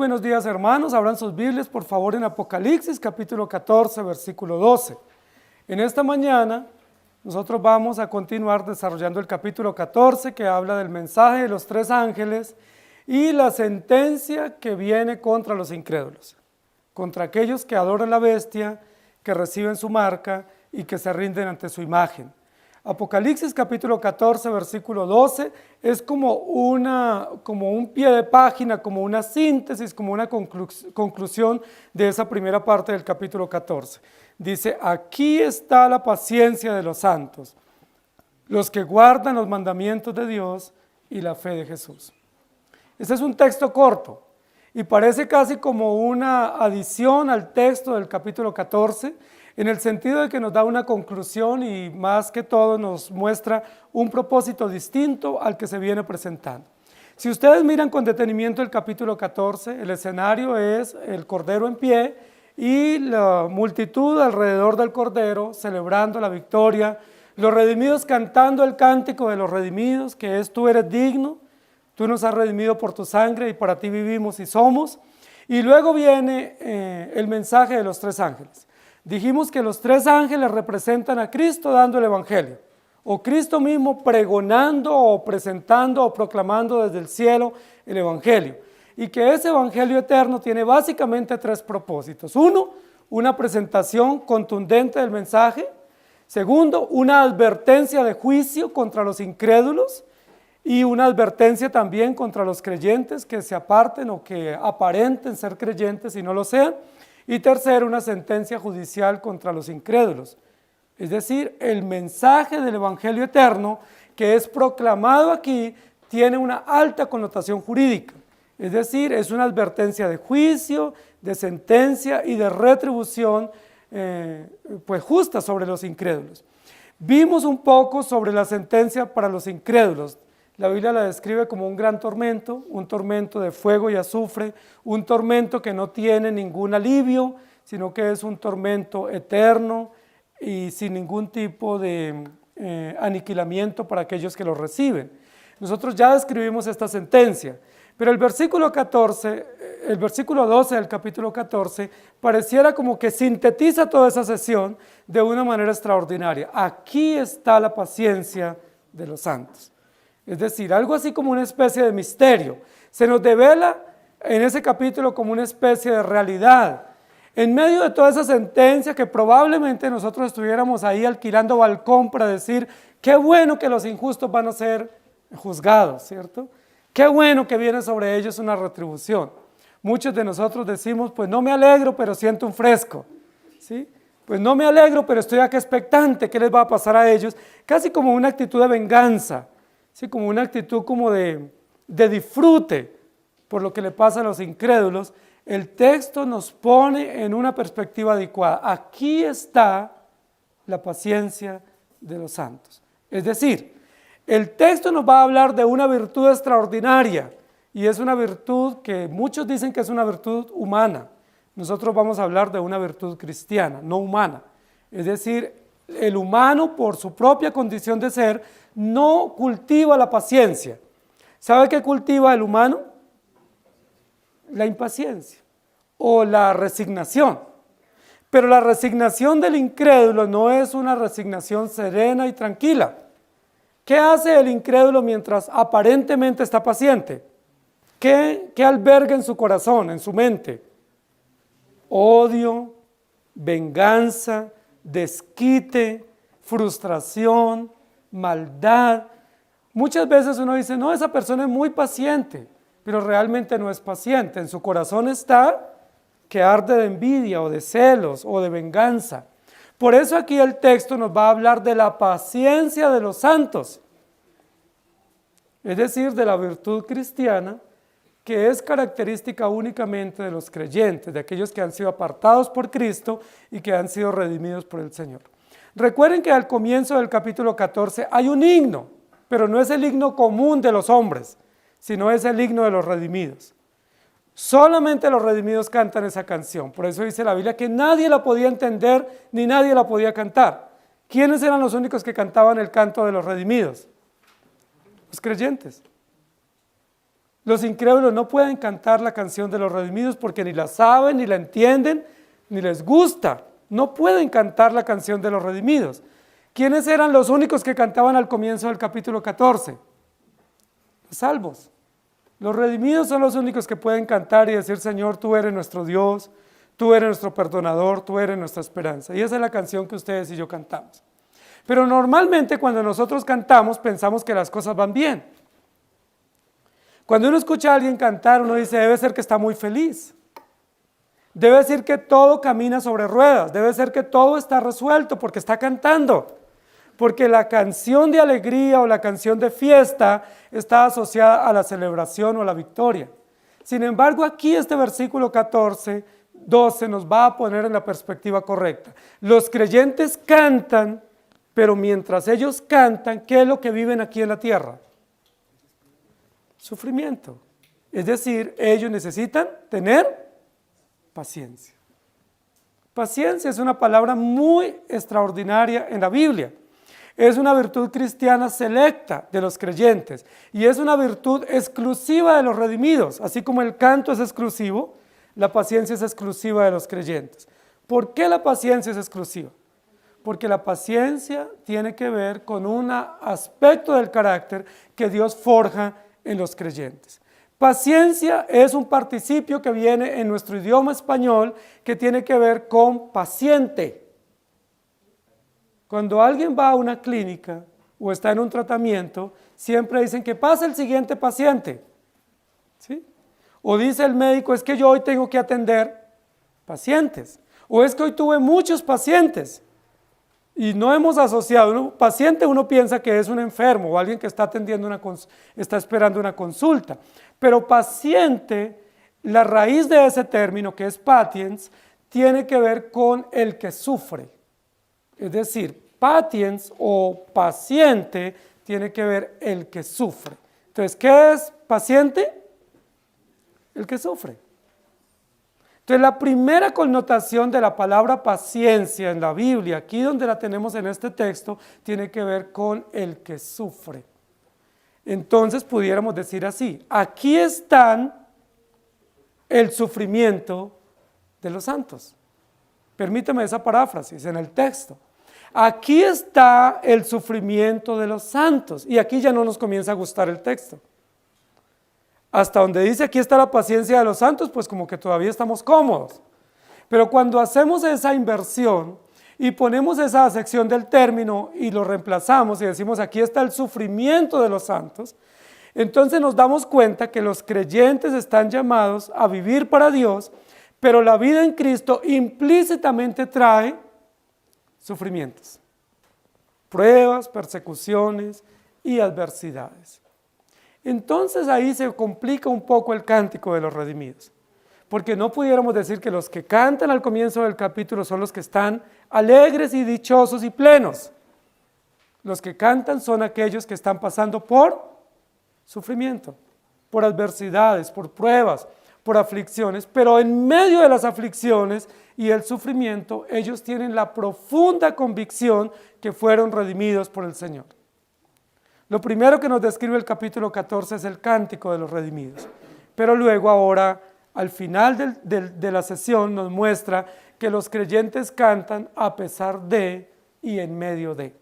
buenos días, hermanos. Abran sus Biblias, por favor, en Apocalipsis, capítulo 14, versículo 12. En esta mañana, nosotros vamos a continuar desarrollando el capítulo 14, que habla del mensaje de los tres ángeles y la sentencia que viene contra los incrédulos, contra aquellos que adoran la bestia, que reciben su marca y que se rinden ante su imagen. Apocalipsis capítulo 14, versículo 12, es como un pie de página, como una síntesis, como una conclusión de esa primera parte del capítulo 14. Dice, aquí está la paciencia de los santos, los que guardan los mandamientos de Dios y la fe de Jesús. Este es un texto corto y parece casi como una adición al texto del capítulo 14, en el sentido de que nos da una conclusión y más que todo nos muestra un propósito distinto al que se viene presentando. Si ustedes miran con detenimiento el capítulo 14, el escenario es el Cordero en pie y la multitud alrededor del Cordero celebrando la victoria, los redimidos cantando el cántico de los redimidos, que es tú eres digno, tú nos has redimido por tu sangre y para ti vivimos y somos. Y luego viene el mensaje de los tres ángeles. Dijimos que los tres ángeles representan a Cristo dando el Evangelio, o Cristo mismo pregonando o presentando o proclamando desde el cielo el Evangelio, y que ese Evangelio eterno tiene básicamente tres propósitos. Uno, una presentación contundente del mensaje. Segundo, una advertencia de juicio contra los incrédulos y una advertencia también contra los creyentes que se aparten o que aparenten ser creyentes y no lo sean. Y tercero, una sentencia judicial contra los incrédulos. Es decir, el mensaje del Evangelio eterno que es proclamado aquí tiene una alta connotación jurídica. Es decir, es una advertencia de juicio, de sentencia y de retribución pues justa sobre los incrédulos. Vimos un poco sobre la sentencia para los incrédulos. La Biblia la describe como un gran tormento, un tormento de fuego y azufre, un tormento que no tiene ningún alivio, sino que es un tormento eterno y sin ningún tipo de aniquilamiento para aquellos que lo reciben. Nosotros ya describimos esta sentencia, pero el versículo 12 del capítulo 14 pareciera como que sintetiza toda esa sesión de una manera extraordinaria. Aquí está la paciencia de los santos. Es decir, algo así como una especie de misterio. Se nos devela en ese capítulo como una especie de realidad. En medio de toda esa sentencia que probablemente nosotros estuviéramos ahí alquilando balcón para decir, qué bueno que los injustos van a ser juzgados, ¿cierto? Qué bueno que viene sobre ellos una retribución. Muchos de nosotros decimos, pues no me alegro, pero siento un fresco, ¿sí? Pues no me alegro, pero estoy acá expectante, ¿qué les va a pasar a ellos? Casi como una actitud de venganza. Sí, como una actitud como de disfrute por lo que le pasa a los incrédulos. El texto nos pone en una perspectiva adecuada. Aquí está la paciencia de los santos. Es decir, el texto nos va a hablar de una virtud extraordinaria y es una virtud que muchos dicen que es una virtud humana. Nosotros vamos a hablar de una virtud cristiana, no humana. Es decir, el humano por su propia condición de ser no cultiva la paciencia. ¿Sabe qué cultiva el humano? La impaciencia o la resignación. Pero la resignación del incrédulo no es una resignación serena y tranquila. ¿Qué hace el incrédulo mientras aparentemente está paciente? ¿Qué alberga en su corazón, en su mente? Odio, venganza, desquite, frustración, maldad. Muchas veces uno dice, no, esa persona es muy paciente, pero realmente no es paciente. En su corazón está que arde de envidia o de celos o de venganza. Por eso aquí el texto nos va a hablar de la paciencia de los santos, es decir, de la virtud cristiana que es característica únicamente de los creyentes, de aquellos que han sido apartados por Cristo y que han sido redimidos por el Señor. Recuerden que al comienzo del capítulo 14 hay un himno, pero no es el himno común de los hombres, sino es el himno de los redimidos. Solamente los redimidos cantan esa canción, por eso dice la Biblia que nadie la podía entender ni nadie la podía cantar. ¿Quiénes eran los únicos que cantaban el canto de los redimidos? Los creyentes. Los incrédulos no pueden cantar la canción de los redimidos porque ni la saben, ni la entienden, ni les gusta. No pueden cantar la canción de los redimidos. ¿Quiénes eran los únicos que cantaban al comienzo del capítulo 14? Los salvos. Los redimidos son los únicos que pueden cantar y decir: Señor, tú eres nuestro Dios, tú eres nuestro perdonador, tú eres nuestra esperanza. Y esa es la canción que ustedes y yo cantamos. Pero normalmente cuando nosotros cantamos pensamos que las cosas van bien. Cuando uno escucha a alguien cantar, uno dice: debe ser que está muy feliz. Debe decir que todo camina sobre ruedas, debe ser que todo está resuelto porque está cantando. Porque la canción de alegría o la canción de fiesta está asociada a la celebración o la victoria. Sin embargo, aquí este versículo 14, 12 nos va a poner en la perspectiva correcta. Los creyentes cantan, pero mientras ellos cantan, ¿qué es lo que viven aquí en la tierra? Sufrimiento. Es decir, ellos necesitan tener paciencia. Paciencia es una palabra muy extraordinaria en la Biblia. Es una virtud cristiana selecta de los creyentes y es una virtud exclusiva de los redimidos. Así como el canto es exclusivo, la paciencia es exclusiva de los creyentes. ¿Por qué la paciencia es exclusiva? Porque la paciencia tiene que ver con un aspecto del carácter que Dios forja en los creyentes. Paciencia es un participio que viene en nuestro idioma español que tiene que ver con paciente. Cuando alguien va a una clínica o está en un tratamiento, siempre dicen que pase el siguiente paciente. ¿Sí? O dice el médico: es que yo hoy tengo que atender pacientes. O es que hoy tuve muchos pacientes. Y no hemos asociado, paciente uno piensa que es un enfermo o alguien que está atendiendo está esperando una consulta. Pero paciente, la raíz de ese término, que es patiens, tiene que ver con el que sufre. Es decir, patiens o paciente tiene que ver el que sufre. Entonces, ¿qué es paciente? El que sufre. Entonces, la primera connotación de la palabra paciencia en la Biblia, aquí donde la tenemos en este texto, tiene que ver con el que sufre. Entonces, pudiéramos decir así: aquí están el sufrimiento de los santos. Permítame esa paráfrasis en el texto. Aquí está el sufrimiento de los santos. Y aquí ya no nos comienza a gustar el texto. Hasta donde dice aquí está la paciencia de los santos, pues como que todavía estamos cómodos. Pero cuando hacemos esa inversión y ponemos esa sección del término y lo reemplazamos y decimos aquí está el sufrimiento de los santos, entonces nos damos cuenta que los creyentes están llamados a vivir para Dios, pero la vida en Cristo implícitamente trae sufrimientos, pruebas, persecuciones y adversidades. Entonces ahí se complica un poco el cántico de los redimidos, porque no pudiéramos decir que los que cantan al comienzo del capítulo son los que están alegres y dichosos y plenos. Los que cantan son aquellos que están pasando por sufrimiento, por adversidades, por pruebas, por aflicciones, pero en medio de las aflicciones y el sufrimiento, ellos tienen la profunda convicción que fueron redimidos por el Señor. Lo primero que nos describe el capítulo 14 es el cántico de los redimidos, pero luego ahora, al final de la sesión, nos muestra que los creyentes cantan a pesar de y en medio de.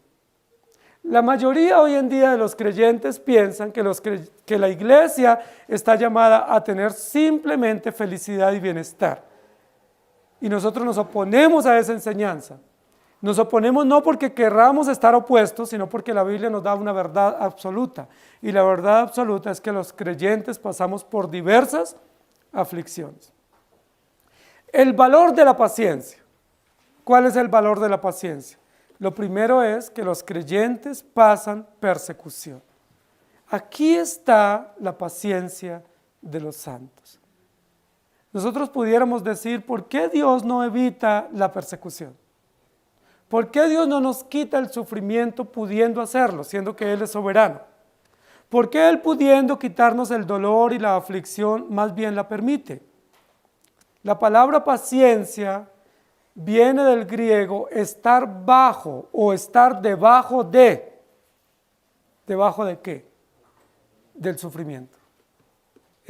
La mayoría hoy en día de los creyentes piensan que la iglesia está llamada a tener simplemente felicidad y bienestar. Y nosotros nos oponemos a esa enseñanza. Nos oponemos no porque querramos estar opuestos, sino porque la Biblia nos da una verdad absoluta. Y la verdad absoluta es que los creyentes pasamos por diversas aflicciones. El valor de la paciencia. ¿Cuál es el valor de la paciencia? Lo primero es que los creyentes pasan persecución. Aquí está la paciencia de los santos. Nosotros pudiéramos decir, ¿por qué Dios no evita la persecución? ¿Por qué Dios no nos quita el sufrimiento pudiendo hacerlo, siendo que Él es soberano? ¿Por qué Él pudiendo quitarnos el dolor y la aflicción más bien la permite? La palabra paciencia viene del griego estar bajo o estar debajo de. ¿Debajo de qué? Del sufrimiento.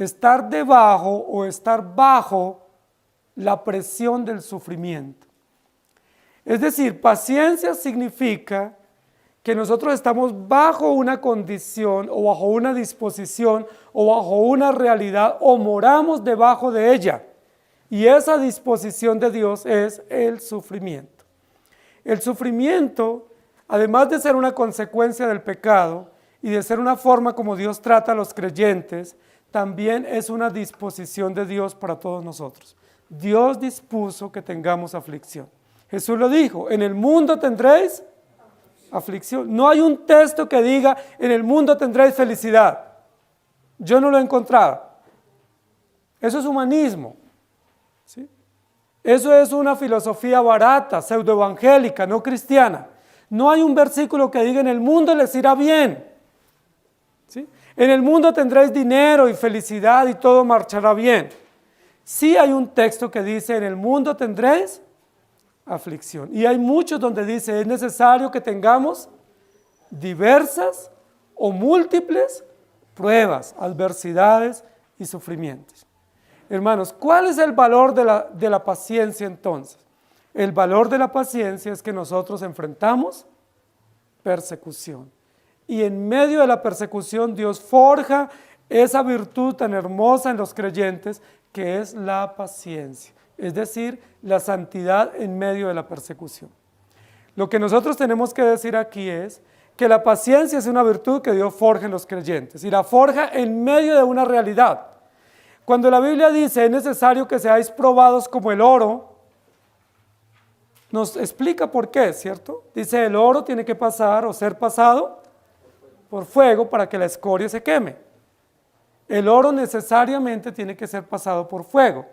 estar debajo o estar bajo la presión del sufrimiento. Es decir, paciencia significa que nosotros estamos bajo una condición o bajo una disposición o bajo una realidad o moramos debajo de ella. Y esa disposición de Dios es el sufrimiento. El sufrimiento, además de ser una consecuencia del pecado y de ser una forma como Dios trata a los creyentes, también es una disposición de Dios para todos nosotros. Dios dispuso que tengamos aflicción. Jesús lo dijo, en el mundo tendréis aflicción. No hay un texto que diga, en el mundo tendréis felicidad. Yo no lo he encontrado. Eso es humanismo. ¿Sí? Eso es una filosofía barata, pseudoevangélica, no cristiana. No hay un versículo que diga, en el mundo les irá bien. ¿Sí? En el mundo tendréis dinero y felicidad y todo marchará bien. Sí hay un texto que dice, en el mundo tendréis aflicción. Y hay muchos donde dice, es necesario que tengamos diversas o múltiples pruebas, adversidades y sufrimientos. Hermanos, ¿cuál es el valor de la paciencia entonces? El valor de la paciencia es que nosotros enfrentamos persecución. Y en medio de la persecución Dios forja esa virtud tan hermosa en los creyentes que es la paciencia. Es decir, la santidad en medio de la persecución. Lo que nosotros tenemos que decir aquí es que la paciencia es una virtud que Dios forja en los creyentes y la forja en medio de una realidad. Cuando la Biblia dice es necesario que seáis probados como el oro, nos explica por qué, ¿cierto? Dice el oro tiene que pasar o ser pasado por fuego para que la escoria se queme. El oro necesariamente tiene que ser pasado por fuego.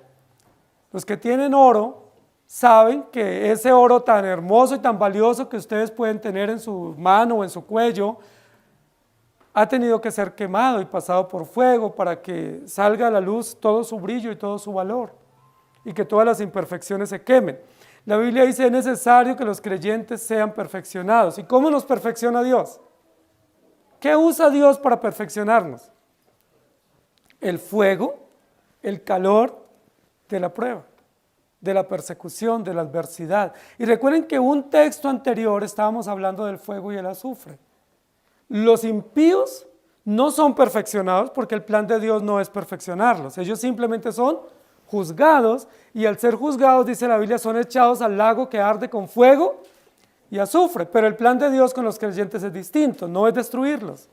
Los que tienen oro saben que ese oro tan hermoso y tan valioso que ustedes pueden tener en su mano o en su cuello, ha tenido que ser quemado y pasado por fuego para que salga a la luz todo su brillo y todo su valor y que todas las imperfecciones se quemen. La Biblia dice es necesario que los creyentes sean perfeccionados. ¿Y cómo nos perfecciona Dios? ¿Qué usa Dios para perfeccionarnos? El fuego, el calor de la prueba, de la persecución, de la adversidad. Y recuerden que un texto anterior estábamos hablando del fuego y el azufre. Los impíos no son perfeccionados porque el plan de Dios no es perfeccionarlos. Ellos simplemente son juzgados y al ser juzgados, dice la Biblia, son echados al lago que arde con fuego y azufre. Pero el plan de Dios con los creyentes es distinto, no es destruirlos,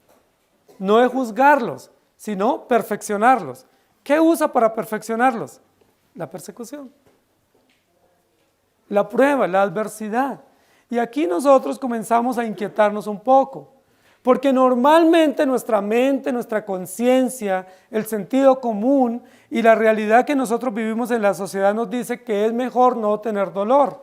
no es juzgarlos, sino perfeccionarlos. ¿Qué usa para perfeccionarlos? La persecución, la prueba, la adversidad. Y aquí nosotros comenzamos a inquietarnos un poco, porque normalmente nuestra mente, nuestra conciencia, el sentido común y la realidad que nosotros vivimos en la sociedad nos dice que es mejor no tener dolor,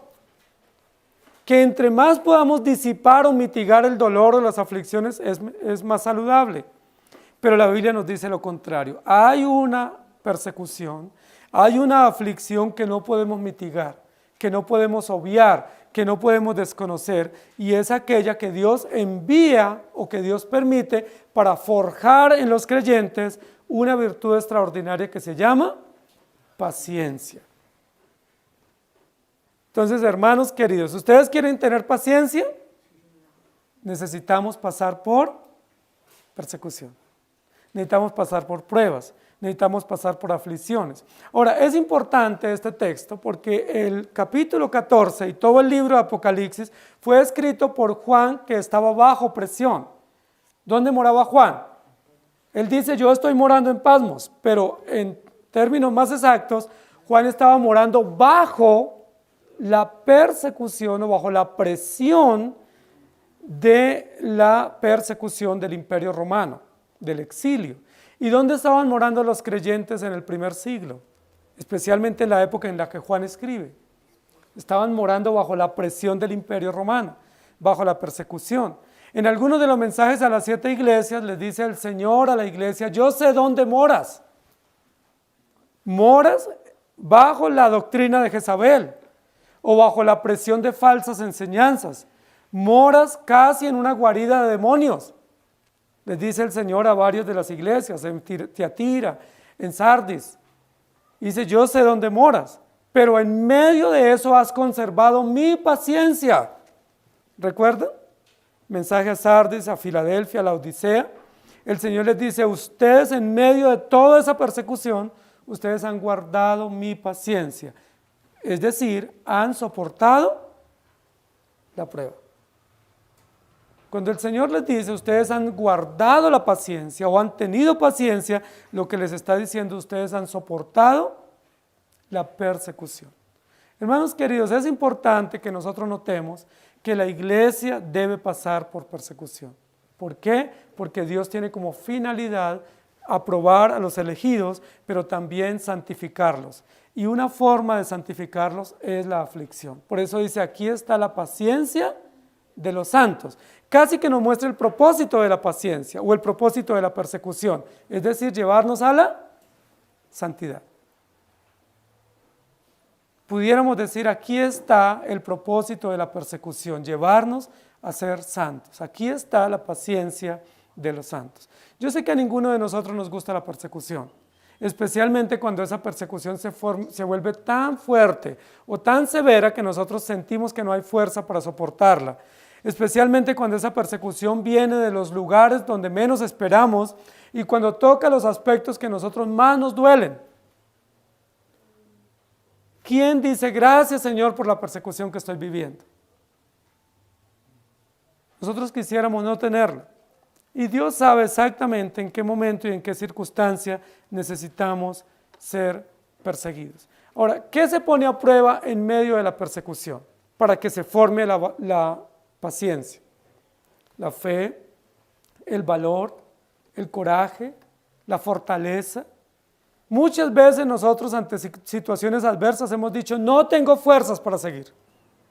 que entre más podamos disipar o mitigar el dolor o las aflicciones es más saludable. Pero la Biblia nos dice lo contrario, hay una persecución, hay una aflicción que no podemos mitigar, que no podemos obviar, que no podemos desconocer, y es aquella que Dios envía o que Dios permite para forjar en los creyentes una virtud extraordinaria que se llama paciencia. Entonces, hermanos queridos, ¿ustedes quieren tener paciencia? Necesitamos pasar por persecución, necesitamos pasar por pruebas, necesitamos pasar por aflicciones. Ahora, es importante este texto porque el capítulo 14 y todo el libro de Apocalipsis fue escrito por Juan que estaba bajo presión. ¿Dónde moraba Juan? Él dice, yo estoy morando en Patmos, pero en términos más exactos, Juan estaba morando bajo la persecución o bajo la presión de la persecución del Imperio Romano, del exilio. ¿Y dónde estaban morando los creyentes en el primer siglo? Especialmente en la época en la que Juan escribe. Estaban morando bajo la presión del Imperio Romano, bajo la persecución. En algunos de los mensajes a las 7 iglesias les dice el Señor a la iglesia, yo sé dónde moras. Moras bajo la doctrina de Jezabel o bajo la presión de falsas enseñanzas. Moras casi en una guarida de demonios. Les dice el Señor a varios de las iglesias, en Tiatira, en Sardis. Dice, yo sé dónde moras, pero en medio de eso has conservado mi paciencia. ¿Recuerdan? Mensaje a Sardis, a Filadelfia, a la Odisea. El Señor les dice, ustedes en medio de toda esa persecución, ustedes han guardado mi paciencia. Es decir, han soportado la prueba. Cuando el Señor les dice, ustedes han guardado la paciencia o han tenido paciencia, lo que les está diciendo, ustedes han soportado la persecución. Hermanos queridos, es importante que nosotros notemos que la iglesia debe pasar por persecución. ¿Por qué? Porque Dios tiene como finalidad aprobar a los elegidos, pero también santificarlos. Y una forma de santificarlos es la aflicción. Por eso dice, aquí está la paciencia de los santos. Casi que nos muestra el propósito de la paciencia o el propósito de la persecución, es decir, llevarnos a la santidad. Pudiéramos decir, aquí está el propósito de la persecución, llevarnos a ser santos. Aquí está la paciencia de los santos. Yo sé que a ninguno de nosotros nos gusta la persecución, especialmente cuando esa persecución se vuelve tan fuerte o tan severa que nosotros sentimos que no hay fuerza para soportarla. Especialmente cuando esa persecución viene de los lugares donde menos esperamos y cuando toca los aspectos que a nosotros más nos duelen. ¿Quién dice gracias, Señor, por la persecución que estoy viviendo? Nosotros quisiéramos no tenerla. Y Dios sabe exactamente en qué momento y en qué circunstancia necesitamos ser perseguidos. Ahora, ¿qué se pone a prueba en medio de la persecución para que se forme la paciencia? La fe, el valor, el coraje, la fortaleza. Muchas veces nosotros ante situaciones adversas hemos dicho, no tengo fuerzas para seguir,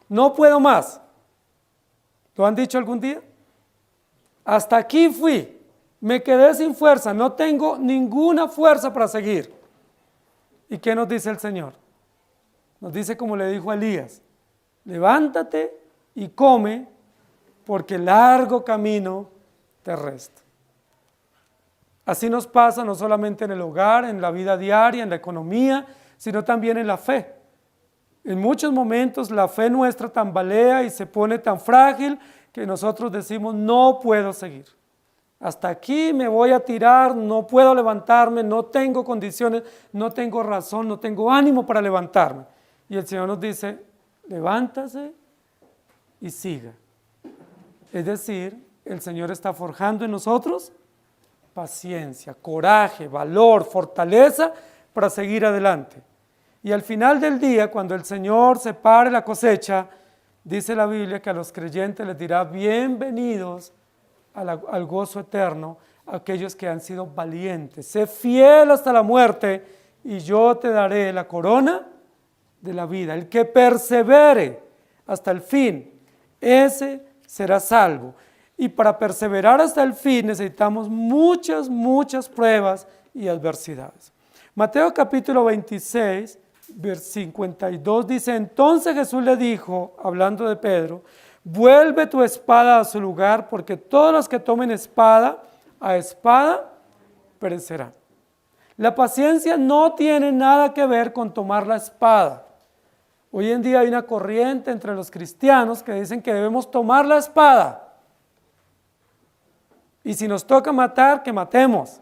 no puedo más. ¿Lo han dicho algún día? Hasta aquí fui, me quedé sin fuerza, no tengo ninguna fuerza para seguir. ¿Y qué nos dice el Señor? Nos dice como le dijo a Elías, levántate y come, porque largo camino te resta. Así nos pasa no solamente en el hogar, en la vida diaria, en la economía, sino también en la fe. En muchos momentos la fe nuestra tambalea y se pone tan frágil que nosotros decimos, no puedo seguir. Hasta aquí me voy a tirar, no puedo levantarme, no tengo condiciones, no tengo razón, no tengo ánimo para levantarme. Y el Señor nos dice, levántase y siga. Es decir, el Señor está forjando en nosotros paciencia, coraje, valor, fortaleza para seguir adelante. Y al final del día, cuando el Señor separe la cosecha, dice la Biblia que a los creyentes les dirá, bienvenidos al gozo eterno, aquellos que han sido valientes. Sé fiel hasta la muerte y yo te daré la corona de la vida. El que persevere hasta el fin, ese será salvo. Y para perseverar hasta el fin necesitamos muchas pruebas y adversidades. Mateo capítulo 26, versículo 52 dice, entonces Jesús le dijo, hablando de Pedro, vuelve tu espada a su lugar, porque todos los que tomen espada, a espada perecerán. La paciencia no tiene nada que ver con tomar la espada. Hoy en día hay una corriente entre los cristianos que dicen que debemos tomar la espada. Y si nos toca matar, que matemos.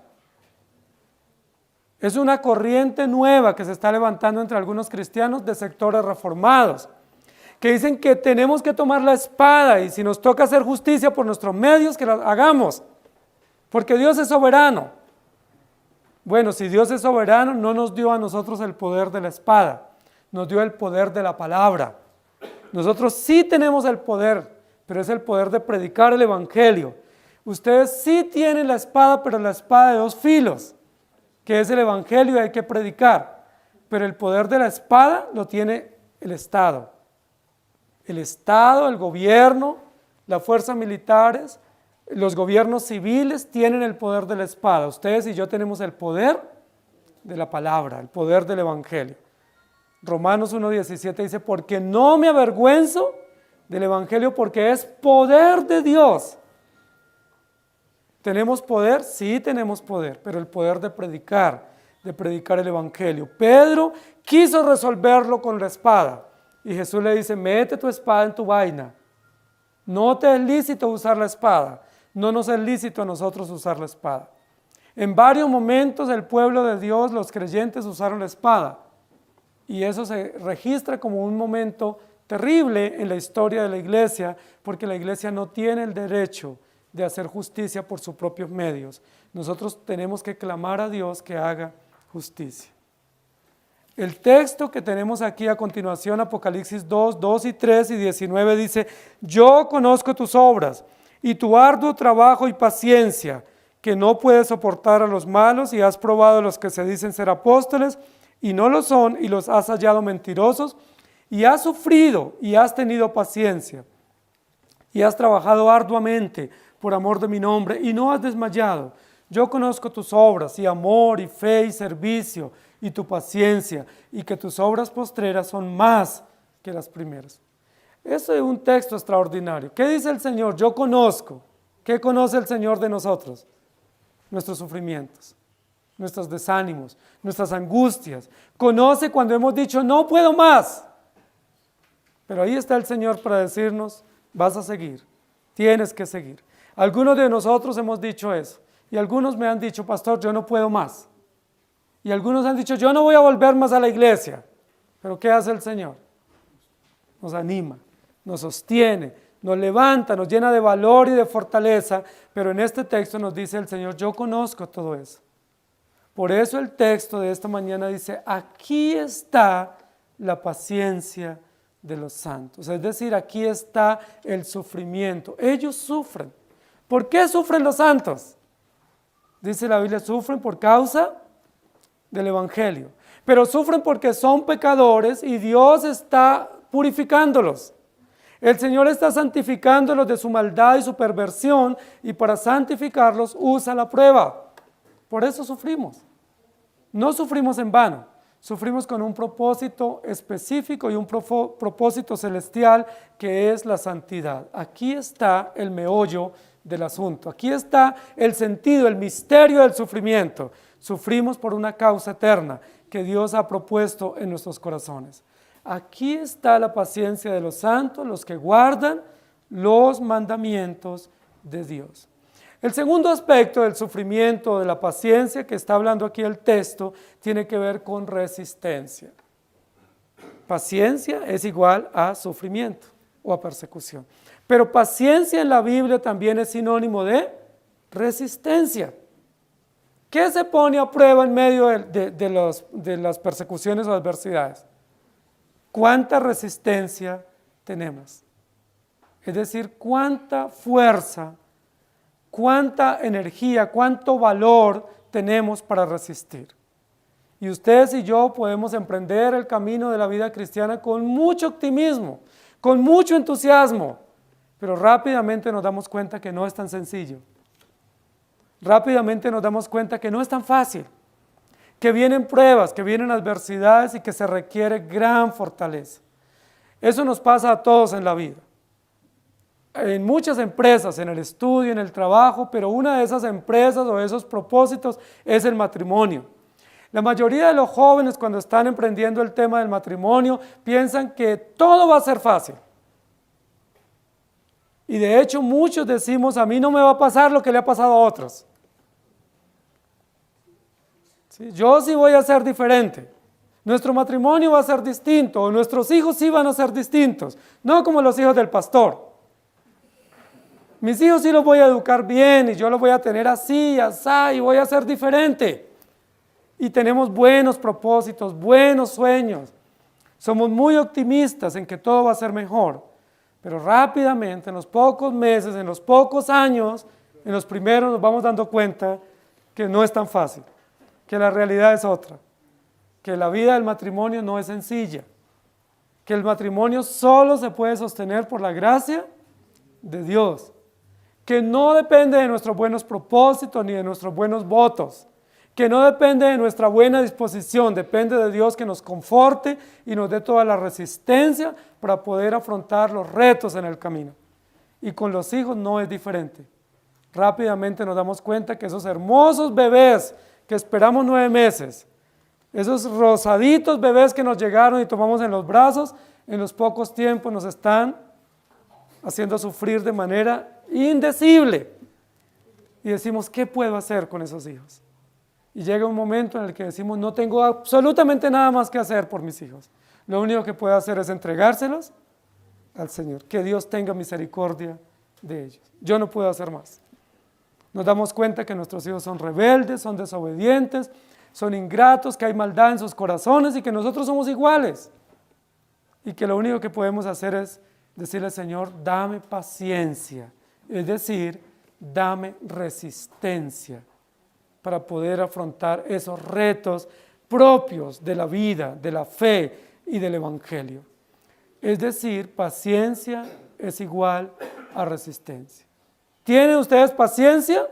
Es una corriente nueva que se está levantando entre algunos cristianos de sectores reformados, que dicen que tenemos que tomar la espada y si nos toca hacer justicia por nuestros medios, que la hagamos, porque Dios es soberano. Bueno, si Dios es soberano, no nos dio a nosotros el poder de la espada, nos dio el poder de la palabra. Nosotros sí tenemos el poder, pero es el poder de predicar el evangelio. Ustedes sí tienen la espada, pero la espada de dos filos, que es el evangelio y hay que predicar. Pero el poder de la espada lo tiene el Estado. El Estado, el gobierno, las fuerzas militares, los gobiernos civiles tienen el poder de la espada. Ustedes y yo tenemos el poder de la palabra, el poder del evangelio. Romanos 1:17 dice, porque no me avergüenzo del evangelio porque es poder de Dios. ¿Tenemos poder? Sí tenemos poder, pero el poder de predicar, de predicar el Evangelio. Pedro quiso resolverlo con la espada y Jesús le dice, mete tu espada en tu vaina. No te es lícito usar la espada, no nos es lícito a nosotros usar la espada. En varios momentos el pueblo de Dios, los creyentes usaron la espada y eso se registra como un momento terrible en la historia de la iglesia, porque la iglesia no tiene el derecho de hacer justicia por sus propios medios. Nosotros tenemos que clamar a Dios que haga justicia. El texto que tenemos aquí a continuación, Apocalipsis 2, 2 y 3 y 19 dice, yo conozco tus obras y tu arduo trabajo y paciencia, que no puedes soportar a los malos y has probado a los que se dicen ser apóstoles y no lo son y los has hallado mentirosos y has sufrido y has tenido paciencia y has trabajado arduamente por amor de mi nombre y no has desmayado. Yo conozco tus obras y amor y fe y servicio y tu paciencia y que tus obras postreras son más que las primeras. Eso es un texto extraordinario. ¿Qué dice el Señor? Yo conozco. ¿Qué conoce el Señor de nosotros? Nuestros sufrimientos, nuestros desánimos, nuestras angustias. Conoce cuando hemos dicho no puedo más. Pero ahí está el Señor para decirnos, vas a seguir, tienes que seguir. Algunos de nosotros hemos dicho eso y algunos me han dicho, pastor, yo no puedo más. Y algunos han dicho, yo no voy a volver más a la iglesia. Pero ¿qué hace el Señor? Nos anima, nos sostiene, nos levanta, nos llena de valor y de fortaleza, pero en este texto nos dice el Señor, yo conozco todo eso. Por eso el texto de esta mañana dice, aquí está la paciencia de los santos. Es decir, aquí está el sufrimiento. Ellos sufren. ¿Por qué sufren los santos? Dice la Biblia, sufren por causa del Evangelio. Pero sufren porque son pecadores y Dios está purificándolos. El Señor está santificándolos de su maldad y su perversión y para santificarlos usa la prueba. Por eso sufrimos. No sufrimos en vano, sufrimos con un propósito específico y un propósito celestial que es la santidad. Aquí está el meollo del asunto, aquí está el sentido, el misterio del sufrimiento. Sufrimos por una causa eterna que Dios ha propuesto en nuestros corazones. Aquí está la paciencia de los santos, los que guardan los mandamientos de Dios. El segundo aspecto del sufrimiento, de la paciencia que está hablando aquí el texto, tiene que ver con resistencia. Paciencia es igual a sufrimiento o a persecución. Pero paciencia en la Biblia también es sinónimo de resistencia. ¿Qué se pone a prueba en medio de las persecuciones o adversidades? ¿Cuánta resistencia tenemos? Es decir, cuánta fuerza, cuánta energía, cuánto valor tenemos para resistir. Y ustedes y yo podemos emprender el camino de la vida cristiana con mucho optimismo, con mucho entusiasmo, pero rápidamente nos damos cuenta que no es tan sencillo. Rápidamente nos damos cuenta que no es tan fácil, que vienen pruebas, que vienen adversidades y que se requiere gran fortaleza. Eso nos pasa a todos en la vida. En muchas empresas, en el estudio, en el trabajo, pero una de esas empresas o de esos propósitos es el matrimonio. La mayoría de los jóvenes cuando están emprendiendo el tema del matrimonio piensan que todo va a ser fácil. Y de hecho muchos decimos, a mí no me va a pasar lo que le ha pasado a otros. ¿Sí? Yo sí voy a ser diferente. Nuestro matrimonio va a ser distinto, o nuestros hijos sí van a ser distintos, no como los hijos del pastor. Mis hijos sí los voy a educar bien y yo los voy a tener así, así, y voy a ser diferente. Y tenemos buenos propósitos, buenos sueños. Somos muy optimistas en que todo va a ser mejor. Pero rápidamente, en los pocos meses, en los pocos años, en los primeros nos vamos dando cuenta que no es tan fácil, que la realidad es otra, que la vida del matrimonio no es sencilla, que el matrimonio solo se puede sostener por la gracia de Dios, que no depende de nuestros buenos propósitos ni de nuestros buenos votos, que no depende de nuestra buena disposición, depende de Dios que nos conforte y nos dé toda la resistencia para poder afrontar los retos en el camino. Y con los hijos no es diferente. Rápidamente nos damos cuenta que esos hermosos bebés que esperamos 9 meses Esos rosaditos bebés que nos llegaron y tomamos en los brazos, en los pocos tiempos nos están haciendo sufrir de manera indecible. Y decimos, ¿qué puedo hacer con esos hijos? Y llega un momento en el que decimos, no tengo absolutamente nada más que hacer por mis hijos. Lo único que puedo hacer es entregárselos al Señor. Que Dios tenga misericordia de ellos. Yo no puedo hacer más. Nos damos cuenta que nuestros hijos son rebeldes, son desobedientes, son ingratos, que hay maldad en sus corazones y que nosotros somos iguales. Y que lo único que podemos hacer es decirle, Señor, dame paciencia. Es decir, dame resistencia para poder afrontar esos retos propios de la vida, de la fe y del Evangelio. Es decir, paciencia es igual a resistencia. ¿Tienen ustedes paciencia?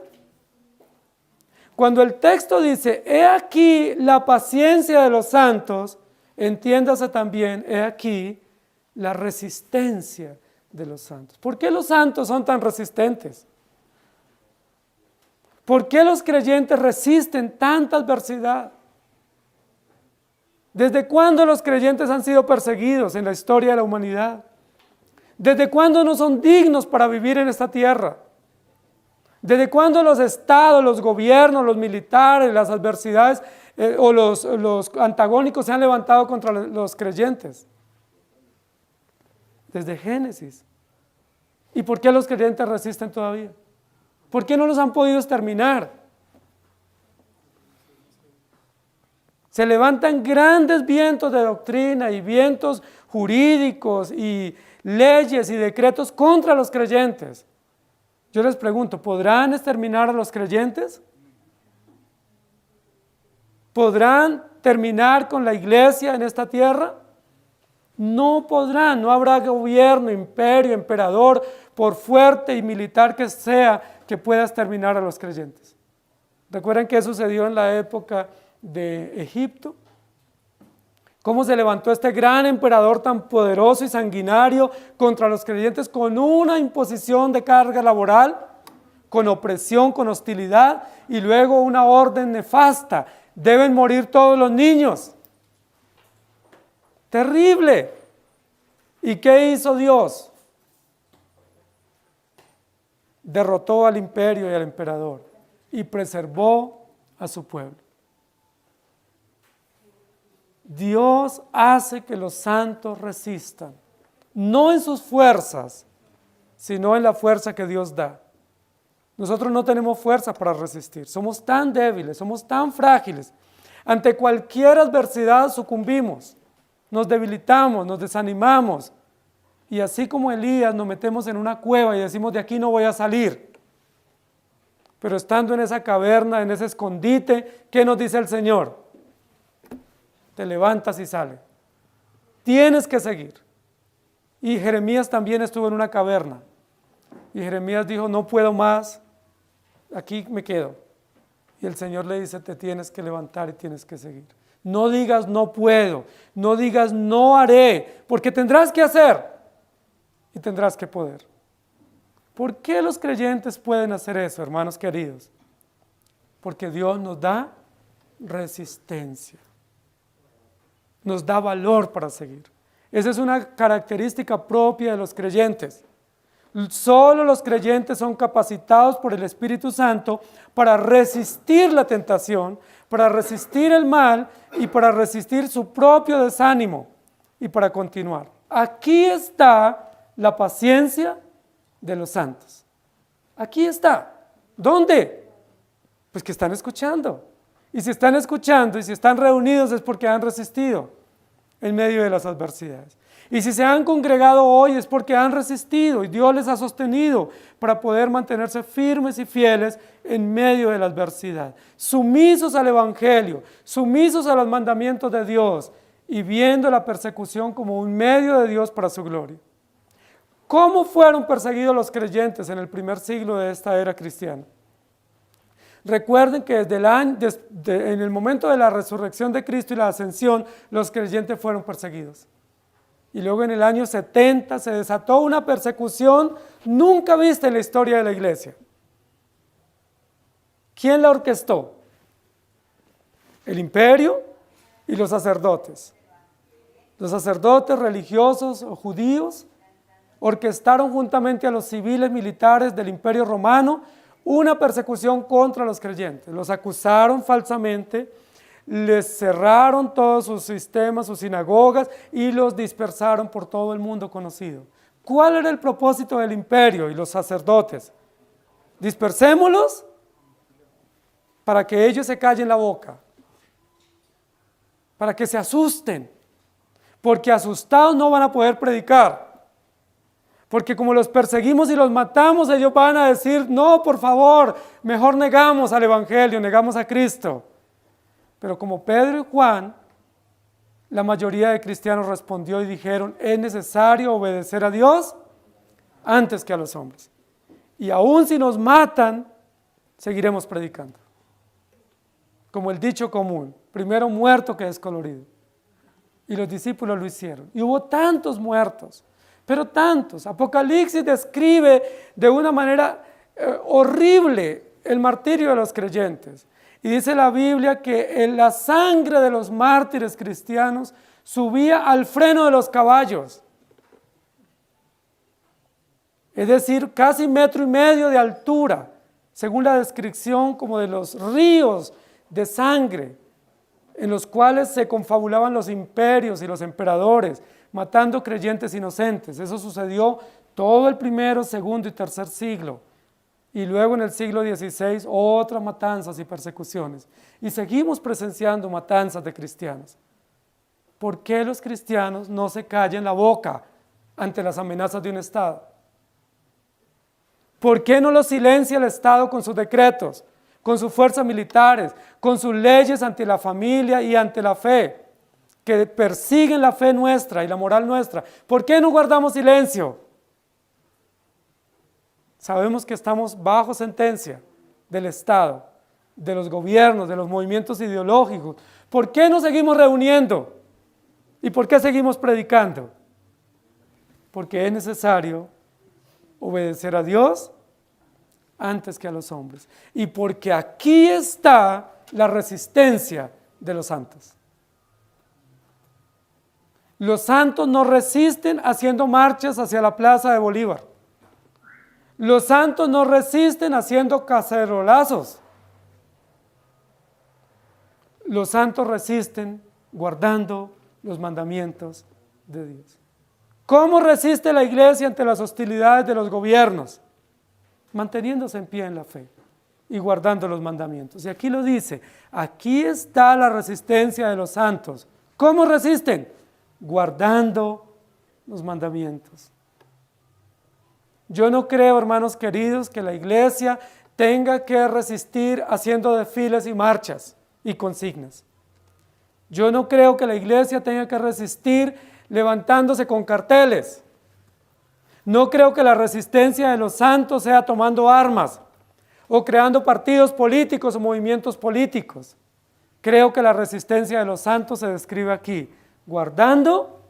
Cuando el texto dice, he aquí la paciencia de los santos, entiéndase también, he aquí la resistencia de los santos. ¿Por qué los santos son tan resistentes? ¿Por qué los creyentes resisten tanta adversidad? ¿Desde cuándo los creyentes han sido perseguidos en la historia de la humanidad? ¿Desde cuándo no son dignos para vivir en esta tierra? ¿Desde cuándo los estados, los gobiernos, los militares, las adversidades o los antagónicos se han levantado contra los creyentes? Desde Génesis. ¿Y por qué los creyentes resisten todavía? ¿Por qué no los han podido exterminar? Se levantan grandes vientos de doctrina y vientos jurídicos y leyes y decretos contra los creyentes. Yo les pregunto, ¿podrán exterminar a los creyentes? ¿Podrán terminar con la iglesia en esta tierra? No podrán, no habrá gobierno, imperio, emperador, por fuerte y militar que sea, que pueda exterminar a los creyentes. ¿Recuerdan qué sucedió en la época de Egipto? ¿Cómo se levantó este gran emperador tan poderoso y sanguinario contra los creyentes con una imposición de carga laboral, con opresión, con hostilidad y luego una orden nefasta? Deben morir todos los niños. Terrible. ¿Y qué hizo Dios? Derrotó al imperio y al emperador y preservó a su pueblo. Dios hace que los santos resistan, no en sus fuerzas, sino en la fuerza que Dios da. Nosotros no tenemos fuerza para resistir, somos tan débiles, somos tan frágiles. Ante cualquier adversidad sucumbimos, nos debilitamos, nos desanimamos. Y así como Elías nos metemos en una cueva y decimos, de aquí no voy a salir. Pero estando en esa caverna, en ese escondite, ¿qué nos dice el Señor? Te levantas y sales. Tienes que seguir. Y Jeremías también estuvo en una caverna. Y Jeremías dijo, no puedo más, aquí me quedo. Y el Señor le dice, te tienes que levantar y tienes que seguir. No digas no puedo, no digas no haré, porque tendrás que hacer y tendrás que poder. ¿Por qué los creyentes pueden hacer eso, hermanos queridos? Porque Dios nos da resistencia. Nos da valor para seguir. Esa es una característica propia de los creyentes. Solo los creyentes son capacitados por el Espíritu Santo para resistir la tentación, para resistir el mal y para resistir su propio desánimo y para continuar. Aquí está la paciencia de los santos. Aquí está. ¿Dónde? Pues que están escuchando. Y si están escuchando y si están reunidos es porque han resistido en medio de las adversidades. Y si se han congregado hoy es porque han resistido y Dios les ha sostenido para poder mantenerse firmes y fieles en medio de la adversidad, sumisos al Evangelio, sumisos a los mandamientos de Dios y viendo la persecución como un medio de Dios para su gloria. ¿Cómo fueron perseguidos los creyentes en el primer siglo de esta era cristiana? Recuerden que en el momento de la resurrección de Cristo y la ascensión, los creyentes fueron perseguidos. Y luego en el año 70 se desató una persecución nunca vista en la historia de la iglesia. ¿Quién la orquestó? ¿El imperio? y los sacerdotes. Los sacerdotes religiosos o judíos orquestaron juntamente a los civiles militares del Imperio Romano una persecución contra los creyentes. Los acusaron falsamente, les cerraron todos sus sistemas, sus sinagogas y los dispersaron por todo el mundo conocido. ¿Cuál era el propósito del imperio y los sacerdotes? Dispersémoslos para que ellos se callen la boca, para que se asusten, porque asustados no van a poder predicar. Porque como los perseguimos y los matamos, ellos van a decir, no, por favor, mejor negamos al Evangelio, negamos a Cristo. Pero como Pedro y Juan, la mayoría de cristianos respondió y dijeron, es necesario obedecer a Dios antes que a los hombres. Y aun si nos matan, seguiremos predicando. Como el dicho común, primero muerto que descolorido. Y los discípulos lo hicieron. Y hubo tantos muertos, pero tantos. Apocalipsis describe de una manera horrible el martirio de los creyentes. Y dice la Biblia que la sangre de los mártires cristianos subía al freno de los caballos. Es decir, casi 1,5 metros de altura, según la descripción como de los ríos de sangre, en los cuales se confabulaban los imperios y los emperadores, matando creyentes inocentes. Eso sucedió todo el primero, segundo y tercer siglo. Y luego en el siglo XVI, otras matanzas y persecuciones. Y seguimos presenciando matanzas de cristianos. ¿Por qué los cristianos no se callan la boca ante las amenazas de un Estado? ¿Por qué no los silencia el Estado con sus decretos, con sus fuerzas militares, con sus leyes ante la familia y ante la fe, que persiguen la fe nuestra y la moral nuestra? ¿Por qué no guardamos silencio? Sabemos que estamos bajo sentencia del Estado, de los gobiernos, de los movimientos ideológicos. ¿Por qué no seguimos reuniendo? ¿Y por qué seguimos predicando? Porque es necesario obedecer a Dios antes que a los hombres. Y porque aquí está la resistencia de los santos. Los santos no resisten haciendo marchas hacia la plaza de Bolívar. Los santos no resisten haciendo cacerolazos. Los santos resisten guardando los mandamientos de Dios. ¿Cómo resiste la iglesia ante las hostilidades de los gobiernos? Manteniéndose en pie en la fe y guardando los mandamientos. Y aquí lo dice, aquí está la resistencia de los santos. ¿Cómo resisten? Guardando los mandamientos. Yo no creo, hermanos queridos, que la iglesia tenga que resistir haciendo desfiles y marchas y consignas. Yo no creo que la iglesia tenga que resistir levantándose con carteles. No creo que la resistencia de los santos sea tomando armas o creando partidos políticos o movimientos políticos. Creo que la resistencia de los santos se describe aquí, guardando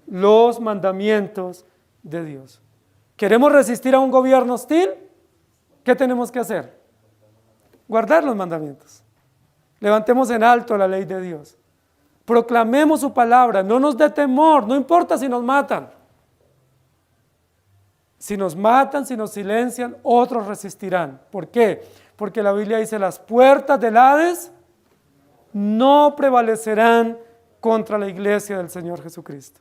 los mandamientos de Dios. ¿Queremos resistir a un gobierno hostil? ¿Qué tenemos que hacer? Guardar los mandamientos. Levantemos en alto la ley de Dios. Proclamemos su palabra, no nos dé temor, no importa si nos matan. Si nos matan, si nos silencian, otros resistirán. ¿Por qué? Porque la Biblia dice, las puertas del Hades no prevalecerán contra la iglesia del Señor Jesucristo.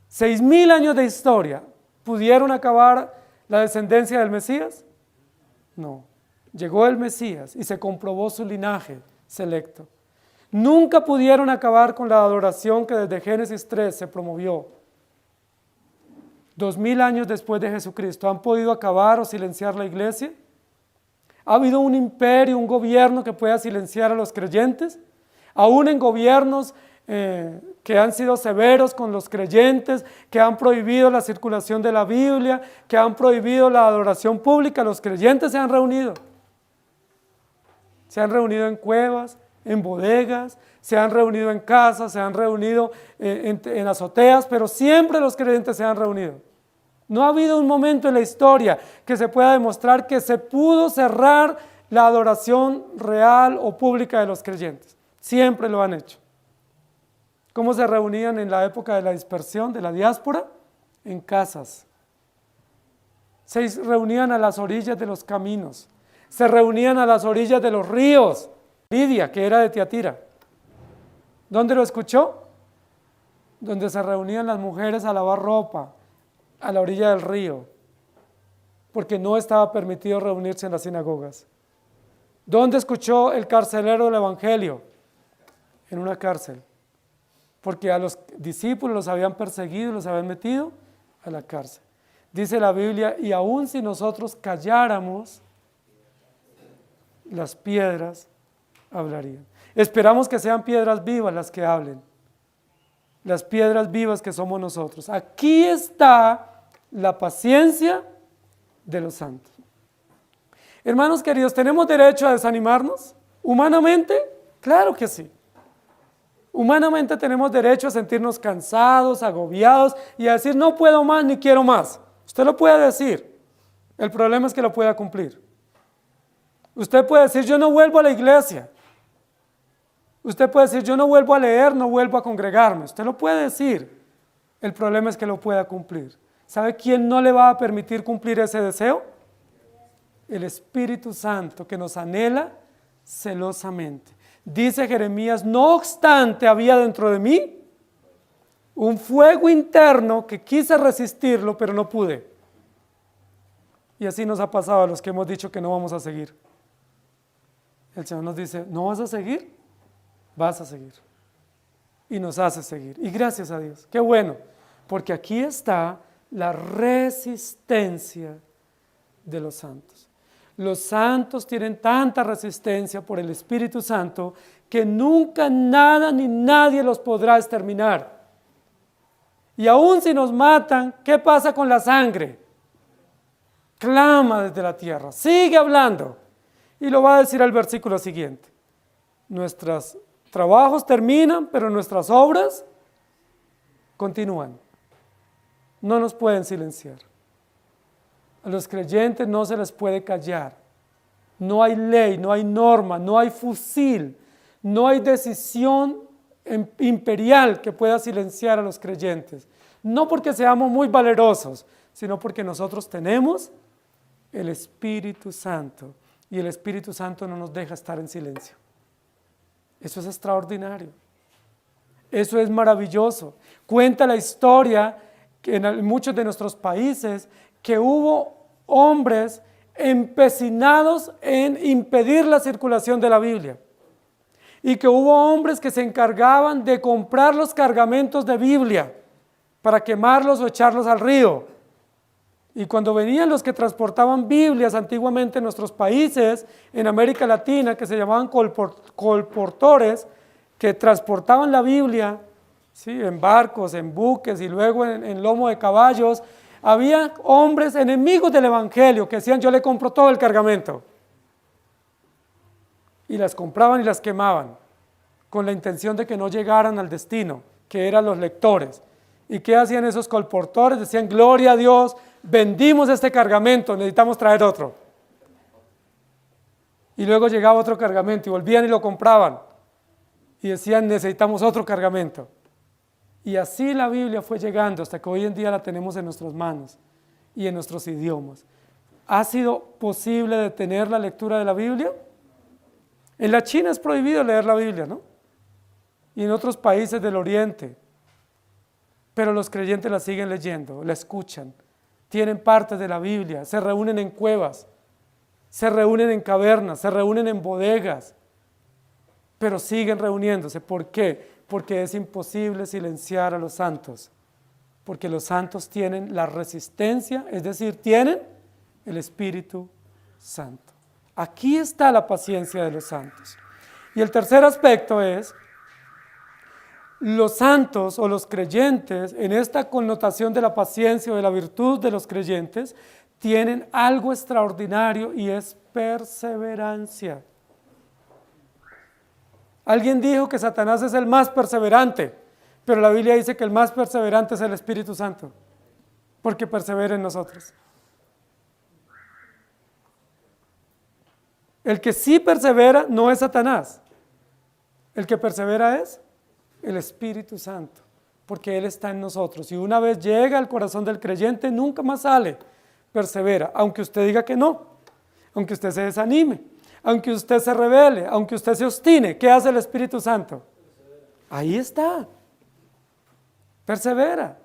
6,000 años de historia, ¿pudieron acabar la descendencia del Mesías? No. Llegó el Mesías y se comprobó su linaje selecto. Nunca pudieron acabar con la adoración que desde Génesis 3 se promovió. 2,000 años después de Jesucristo, ¿han podido acabar o silenciar la iglesia? ¿Ha habido un imperio, un gobierno que pueda silenciar a los creyentes? Aún en gobiernos que han sido severos con los creyentes, que han prohibido la circulación de la Biblia, que han prohibido la adoración pública, los creyentes se han reunido. Se han reunido en cuevas, en bodegas, se han reunido en casas, se han reunido en azoteas, pero siempre los creyentes se han reunido. No ha habido un momento en la historia que se pueda demostrar que se pudo cerrar la adoración real o pública de los creyentes. Siempre lo han hecho. ¿Cómo se reunían en la época de la dispersión, de la diáspora? En casas. Se reunían a las orillas de los caminos. Se reunían a las orillas de los ríos. Lidia, que era de Tiatira. ¿Dónde lo escuchó? Donde se reunían las mujeres a lavar ropa, a la orilla del río, porque no estaba permitido reunirse en las sinagogas. ¿Dónde escuchó el carcelero del Evangelio? En una cárcel, porque a los discípulos los habían perseguido y los habían metido a la cárcel. Dice la Biblia, y aun si nosotros calláramos, las piedras hablarían. Esperamos que sean piedras vivas las que hablen, las piedras vivas que somos nosotros. Aquí está la paciencia de los santos. Hermanos queridos, ¿tenemos derecho a desanimarnos? ¿Humanamente? Claro que sí. Humanamente tenemos derecho a sentirnos cansados, agobiados y a decir no puedo más ni quiero más. Usted lo puede decir, el problema es que lo pueda cumplir. Usted puede decir yo no vuelvo a la iglesia. Usted puede decir yo no vuelvo a leer, no vuelvo a congregarme. Usted lo puede decir, el problema es que lo pueda cumplir. ¿Sabe quién no le va a permitir cumplir ese deseo? El Espíritu Santo que nos anhela celosamente. Dice Jeremías, no obstante había dentro de mí un fuego interno que quise resistirlo, pero no pude. Y así nos ha pasado a los que hemos dicho que no vamos a seguir. El Señor nos dice, ¿no vas a seguir? Vas a seguir. Y nos hace seguir. Y gracias a Dios, qué bueno, porque aquí está la resistencia de los santos. Los santos tienen tanta resistencia por el Espíritu Santo que nunca nada ni nadie los podrá exterminar. Y aun si nos matan, ¿qué pasa con la sangre? Clama desde la tierra, sigue hablando. Y lo va a decir el versículo siguiente. Nuestros trabajos terminan, pero nuestras obras continúan. No nos pueden silenciar. A los creyentes no se les puede callar. No hay ley, no hay norma, no hay fusil, no hay decisión imperial que pueda silenciar a los creyentes. No porque seamos muy valerosos, sino porque nosotros tenemos el Espíritu Santo y el Espíritu Santo no nos deja estar en silencio. Eso es extraordinario. Eso es maravilloso. Cuenta la historia que en muchos de nuestros países que hubo hombres empecinados en impedir la circulación de la Biblia y que hubo hombres que se encargaban de comprar los cargamentos de Biblia para quemarlos o echarlos al río. Y cuando venían los que transportaban Biblias antiguamente en nuestros países, en América Latina, que se llamaban colportores, que transportaban la Biblia, ¿sí?, en barcos, en buques y luego en lomo de caballos, había hombres enemigos del Evangelio que decían yo le compro todo el cargamento. Y las compraban y las quemaban con la intención de que no llegaran al destino, que eran los lectores. ¿Y qué hacían esos colportores? Decían gloria a Dios, vendimos este cargamento, necesitamos traer otro. Y luego llegaba otro cargamento y volvían y lo compraban y decían necesitamos otro cargamento. Y así la Biblia fue llegando hasta que hoy en día la tenemos en nuestras manos y en nuestros idiomas. ¿Ha sido posible detener la lectura de la Biblia? En la China es prohibido leer la Biblia, ¿no? Y en otros países del Oriente. Pero los creyentes la siguen leyendo, la escuchan, tienen partes de la Biblia, se reúnen en cuevas, se reúnen en cavernas, se reúnen en bodegas, pero siguen reuniéndose. ¿Por qué? Porque es imposible silenciar a los santos, porque los santos tienen la resistencia, es decir, tienen el Espíritu Santo. Aquí está la paciencia de los santos. Y el tercer aspecto es, los santos o los creyentes, en esta connotación de la paciencia o de la virtud de los creyentes, tienen algo extraordinario y es perseverancia. Alguien dijo que Satanás es el más perseverante, pero la Biblia dice que el más perseverante es el Espíritu Santo, porque persevera en nosotros. El que sí persevera no es Satanás. El que persevera es el Espíritu Santo, porque Él está en nosotros. Y una vez llega al corazón del creyente, nunca más sale. Persevera, aunque usted diga que no, aunque usted se desanime, aunque usted se rebele, aunque usted se obstine. ¿Qué hace el Espíritu Santo? Ahí está. Persevera.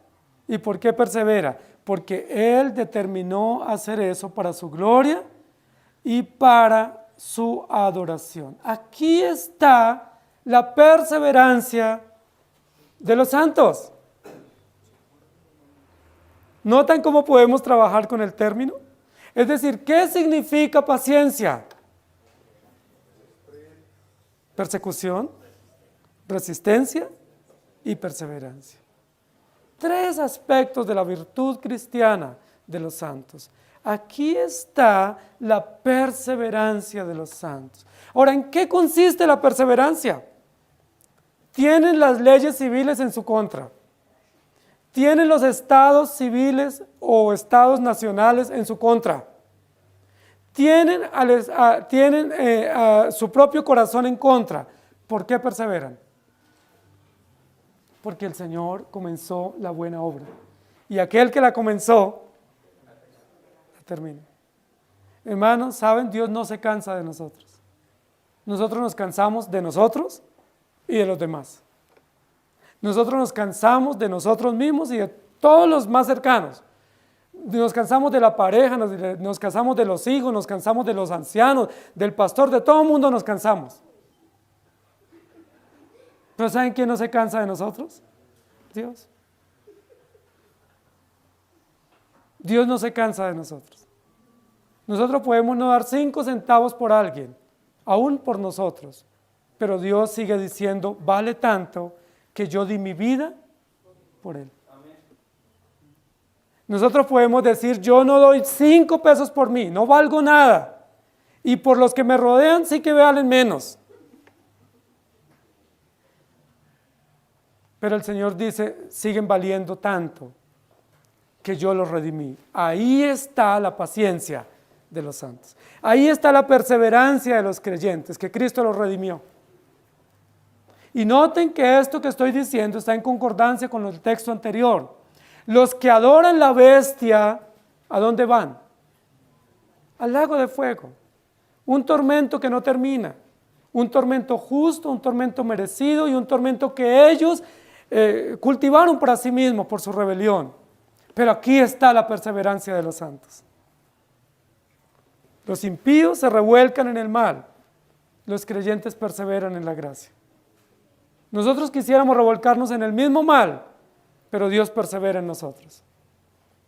¿Y por qué persevera? Porque Él determinó hacer eso para su gloria y para su adoración. Aquí está la perseverancia de los santos. ¿Notan cómo podemos trabajar con el término? Es decir, ¿qué significa paciencia? Persecución, resistencia y perseverancia. 3 aspectos de la virtud cristiana de los santos. Aquí está la perseverancia de los santos. Ahora, ¿en qué consiste la perseverancia? Tienen las leyes civiles en su contra. Tienen los estados civiles o estados nacionales en su contra. Tienen su propio corazón en contra. ¿Por qué perseveran? Porque el Señor comenzó la buena obra. Y aquel que la comenzó, la termina. Hermanos, ¿saben? Dios no se cansa de nosotros. Nosotros nos cansamos de nosotros y de los demás. Nosotros nos cansamos de nosotros mismos y de todos los más cercanos. Nos cansamos de la pareja, nos cansamos de los hijos, nos cansamos de los ancianos, del pastor, de todo el mundo nos cansamos. ¿Pero saben quién no se cansa de nosotros? Dios. Dios no se cansa de nosotros. Nosotros podemos no dar 5 centavos por alguien, aún por nosotros, pero Dios sigue diciendo, vale tanto que yo di mi vida por él. Nosotros podemos decir, yo no doy 5 pesos por mí, no valgo nada, y por los que me rodean sí que valen menos. Pero el Señor dice, siguen valiendo tanto que yo los redimí. Ahí está la paciencia de los santos. Ahí está la perseverancia de los creyentes, que Cristo los redimió. Y noten que esto que estoy diciendo está en concordancia con el texto anterior. Los que adoran la bestia, ¿a dónde van? Al lago de fuego. Un tormento que no termina. Un tormento justo, un tormento merecido y un tormento que ellos cultivaron para sí mismos por su rebelión. Pero aquí está la perseverancia de los santos. Los impíos se revuelcan en el mal, los creyentes perseveran en la gracia. Nosotros quisiéramos revolcarnos en el mismo mal, pero Dios persevera en nosotros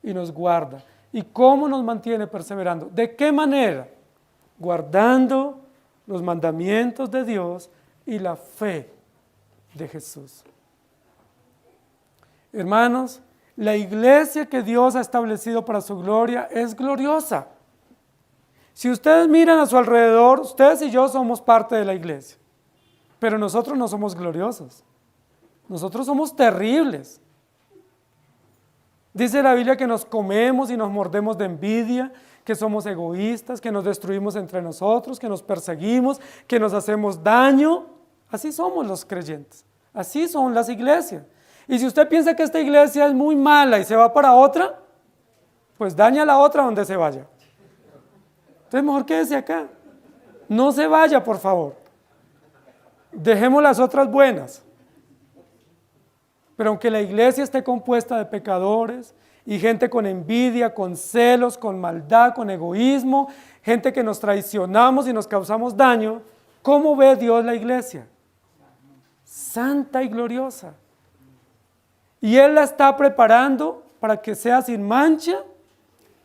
y nos guarda. ¿Y cómo nos mantiene perseverando? ¿De qué manera? Guardando los mandamientos de Dios y la fe de Jesús. Hermanos, la iglesia que Dios ha establecido para su gloria es gloriosa. Si ustedes miran a su alrededor, ustedes y yo somos parte de la iglesia, pero nosotros no somos gloriosos, nosotros somos terribles. Dice la Biblia que nos comemos y nos mordemos de envidia, que somos egoístas, que nos destruimos entre nosotros, que nos perseguimos, que nos hacemos daño. Así somos los creyentes, así son las iglesias. Y si usted piensa que esta iglesia es muy mala y se va para otra, pues daña a la otra donde se vaya. Entonces mejor quédese acá. No se vaya, por favor. Dejemos las otras buenas. Pero aunque la iglesia esté compuesta de pecadores y gente con envidia, con celos, con maldad, con egoísmo, gente que nos traicionamos y nos causamos daño, ¿cómo ve Dios la iglesia? Santa y gloriosa. Y Él la está preparando para que sea sin mancha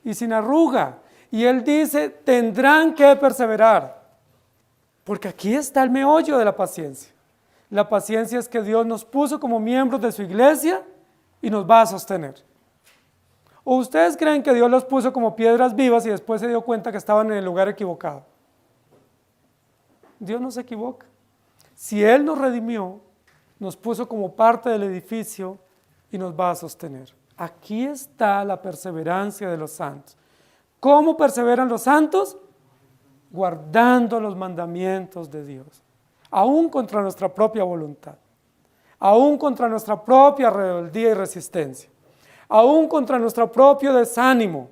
y sin arruga. Y Él dice, tendrán que perseverar. Porque aquí está el meollo de la paciencia. La paciencia es que Dios nos puso como miembros de su iglesia y nos va a sostener. ¿O ustedes creen que Dios los puso como piedras vivas y después se dio cuenta que estaban en el lugar equivocado? Dios no se equivoca. Si Él nos redimió, nos puso como parte del edificio y nos va a sostener. Aquí está la perseverancia de los santos. ¿Cómo perseveran los santos? Guardando los mandamientos de Dios. aún contra nuestra propia voluntad, aún contra nuestra propia rebeldía y resistencia, aún contra nuestro propio desánimo.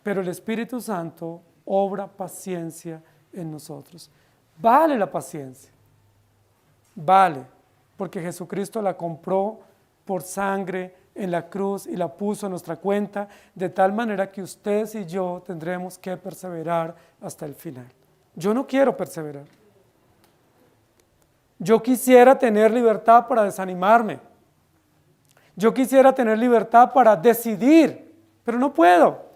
Pero el Espíritu Santo obra paciencia en nosotros. Vale la paciencia, vale, porque Jesucristo la compró por sangre en la cruz y la puso en nuestra cuenta, de tal manera que ustedes y yo tendremos que perseverar hasta el final. Yo no quiero perseverar. Yo quisiera tener libertad para desanimarme. Yo quisiera tener libertad para decidir, pero no puedo.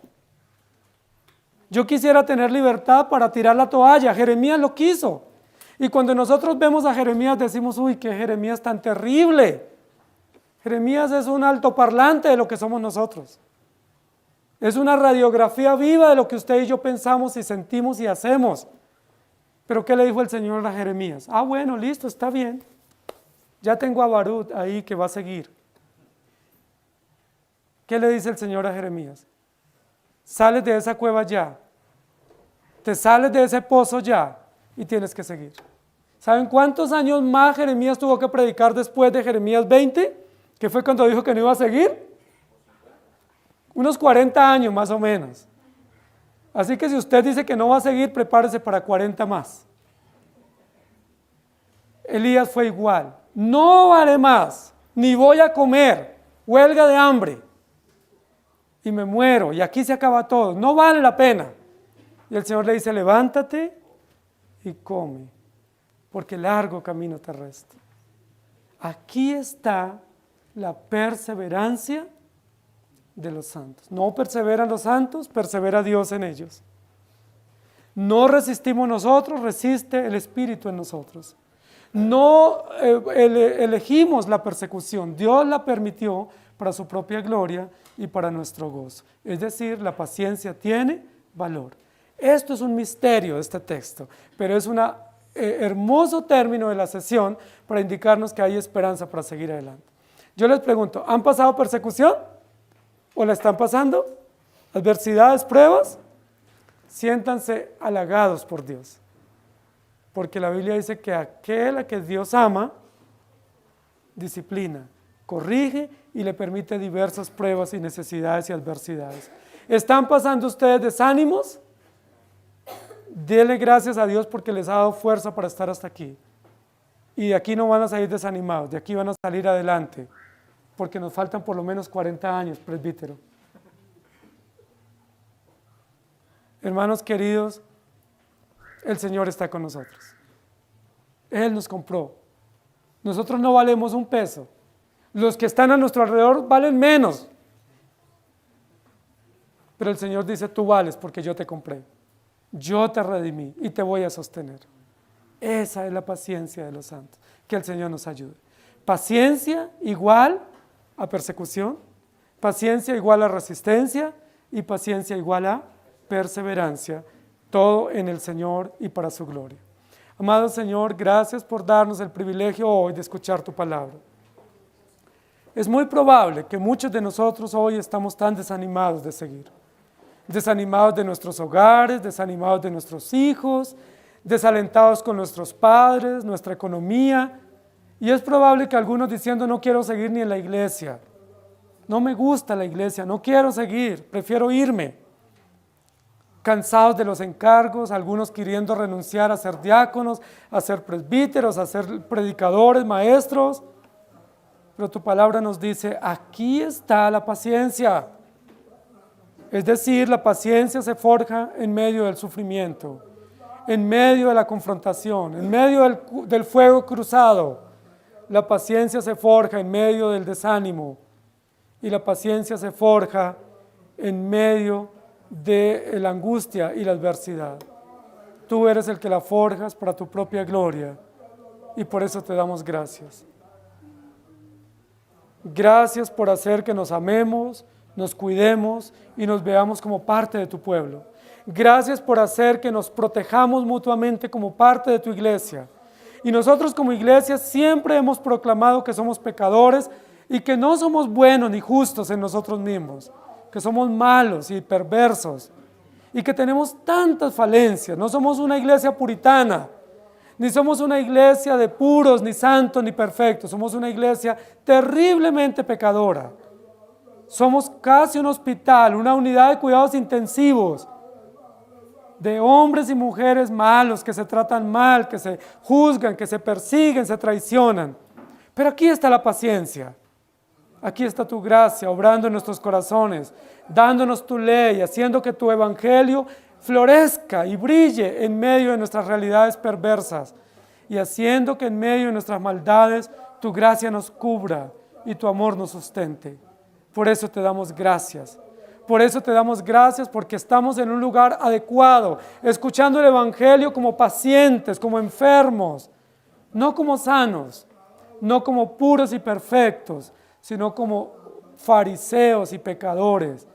Yo quisiera tener libertad para tirar la toalla. Jeremías lo quiso. Y cuando nosotros vemos a Jeremías decimos, uy, qué Jeremías tan terrible. Jeremías es un altoparlante de lo que somos nosotros. Es una radiografía viva de lo que usted y yo pensamos y sentimos y hacemos. Pero ¿qué le dijo el Señor a Jeremías? Ah, bueno, listo, está bien. Ya tengo a Barut ahí que va a seguir. ¿Qué le dice el Señor a Jeremías? Sales de esa cueva ya. Te sales de ese pozo ya y tienes que seguir. ¿Saben cuántos años más Jeremías tuvo que predicar después de Jeremías 20? ¿Que fue cuando dijo que no iba a seguir? Unos 40 años más o menos. Así que si usted dice que no va a seguir, prepárese para 40 más. Elías fue igual. No vale más, ni voy a comer, huelga de hambre. Y me muero, y aquí se acaba todo. No vale la pena. Y el Señor le dice, levántate y come, porque largo camino te resta. Aquí está la perseverancia de los santos. No perseveran los santos, persevera Dios en ellos. No resistimos nosotros, resiste el Espíritu en nosotros. No elegimos la persecución, Dios la permitió para su propia gloria y para nuestro gozo. Es decir, la paciencia tiene valor. Esto es un misterio de este texto, pero es un hermoso término de la sesión para indicarnos que hay esperanza para seguir adelante. Yo les pregunto, ¿han pasado persecución? ¿O la están pasando? ¿Adversidades, pruebas? Siéntanse halagados por Dios, porque la Biblia dice que aquel a que Dios ama, disciplina, corrige y le permite diversas pruebas y necesidades y adversidades. ¿Están pasando ustedes desánimos? Denle gracias a Dios porque les ha dado fuerza para estar hasta aquí. Y de aquí no van a salir desanimados, de aquí van a salir adelante, porque nos faltan por lo menos 40 años, presbítero. Hermanos queridos, el Señor está con nosotros. Él nos compró. Nosotros no valemos un peso. Los que están a nuestro alrededor valen menos. Pero el Señor dice, tú vales porque yo te compré. Yo te redimí y te voy a sostener. Esa es la paciencia de los santos. Que el Señor nos ayude. Paciencia igual a persecución, paciencia igual a resistencia y paciencia igual a perseverancia. Todo en el Señor y para su gloria. Amado Señor, gracias por darnos el privilegio hoy de escuchar tu palabra. Es muy probable que muchos de nosotros hoy estamos tan desanimados de seguir. Desanimados de nuestros hogares, desanimados de nuestros hijos, desalentados con nuestros padres, nuestra economía. Y es probable que algunos diciendo no quiero seguir ni en la iglesia. No me gusta la iglesia, no quiero seguir, prefiero irme. Cansados de los encargos, algunos queriendo renunciar a ser diáconos, a ser presbíteros, a ser predicadores, maestros. Pero tu palabra nos dice, aquí está la paciencia. Es decir, la paciencia se forja en medio del sufrimiento, en medio de la confrontación, en medio del fuego cruzado. La paciencia se forja en medio del desánimo y la paciencia se forja en medio de la angustia y la adversidad. Tú eres el que la forjas para tu propia gloria y por eso te damos gracias. Gracias por hacer que nos amemos, nos cuidemos y nos veamos como parte de tu pueblo. Gracias por hacer que nos protejamos mutuamente como parte de tu iglesia. Y nosotros como iglesia siempre hemos proclamado que somos pecadores y que no somos buenos ni justos en nosotros mismos, que somos malos y perversos y que tenemos tantas falencias. No somos una iglesia puritana, Ni somos una iglesia de puros, ni santos, ni perfectos. Somos una iglesia terriblemente pecadora. Somos casi un hospital, una unidad de cuidados intensivos de hombres y mujeres malos que se tratan mal, que se juzgan, que se persiguen, se traicionan. Pero aquí está la paciencia. Aquí está tu gracia obrando en nuestros corazones, dándonos tu ley, haciendo que tu evangelio florezca y brille en medio de nuestras realidades perversas y haciendo que en medio de nuestras maldades tu gracia nos cubra y tu amor nos sustente. Por eso te damos gracias. Por eso te damos gracias porque estamos en un lugar adecuado, escuchando el evangelio como pacientes, como enfermos, no como sanos, no como puros y perfectos, sino como fariseos y pecadores,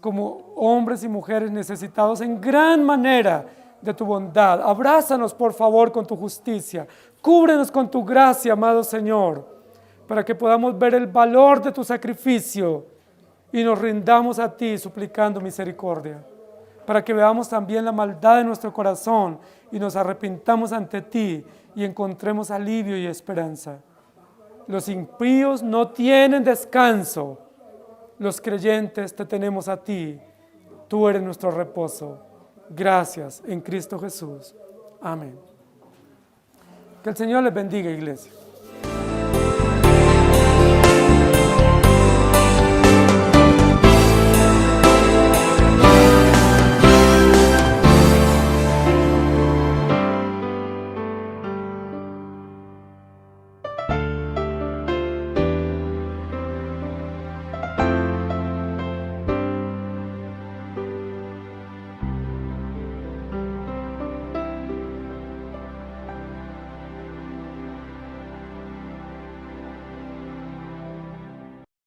como hombres y mujeres necesitados en gran manera de tu bondad. Abrázanos, por favor, con tu justicia. Cúbrenos con tu gracia, amado Señor, para que podamos ver el valor de tu sacrificio y nos rindamos a ti suplicando misericordia, para que veamos también la maldad de nuestro corazón y nos arrepintamos ante ti y encontremos alivio y esperanza. Los impíos no tienen descanso. Los creyentes te tenemos a ti. Tú eres nuestro reposo. Gracias en Cristo Jesús. Amén. Que el Señor les bendiga, iglesia.